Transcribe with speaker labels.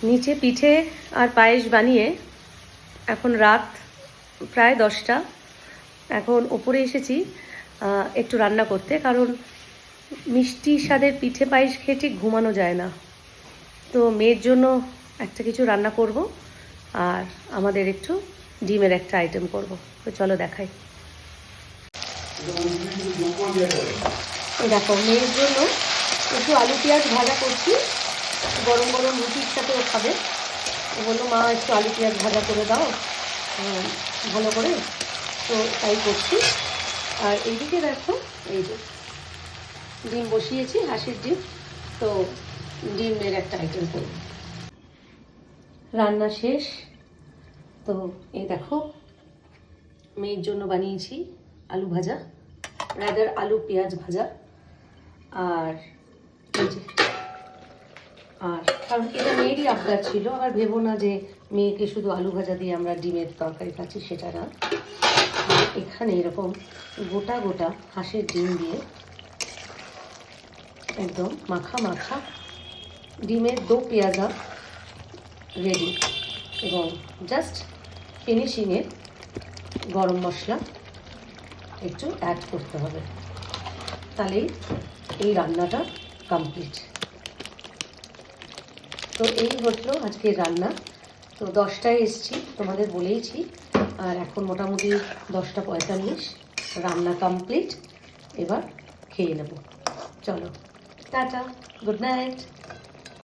Speaker 1: নিচে পিঠে আর পায়েস বানিয়ে এখন রাত প্রায় 10টা। এখন ওপরে এসেছি একটু রান্না করতে, কারণ মিষ্টি স্বাদের পিঠে পায়েস খেয়ে ঠিক ঘুমানো যায় না। তো মেয়ের জন্য একটা কিছু রান্না করব, আর আমাদের একটু ডিমের একটা আইটেম করব। তো চলো দেখাই। দেখো, মেয়ের জন্য একটু আলু পেঁয়াজ ভাজা করছি, গরম গরম রুটির সাথে ও খাবে। ও বললো, মা একটু আলু পেঁয়াজ ভাজা করে দাও ভালো করে, তো তাই করছি। আর এইদিকে দেখো, এই যে ডিম বসিয়েছি, হাঁসের ডিম। তো ডিমের একটা আইটেম করব। রান্না শেষ। তো এই দেখো, মেয়ের জন্য বানিয়েছি আলু ভাজা, রাদার আলু পেঁয়াজ ভাজা। আর এই যে, আর কারণ এটা মেয়েরই আবদার ছিল, আবার ভেবো না যে মেয়েকে শুধু আলু ভাজা দিয়ে আমরা ডিমের তরকারি খাচ্ছি, সেটা না। এখানে এরকম গোটা গোটা হাঁসের ডিম দিয়ে একদম মাখা মাখা ডিমের দো পেঁয়াজা রেডি, এবং জাস্ট ফিনিশিংয়ে গরম মশলা একটু অ্যাড করতে হবে, তাহলেই এই রান্নাটা কমপ্লিট। তো এই হলো আজকের রান্না। তো 10টায় এসছি, তোমাদের বলেইছি, আর এখন মোটামুটি 10টা 45, রান্না কমপ্লিট। এবার খেয়ে নেব। চলো, টাটা, গুড নাইট।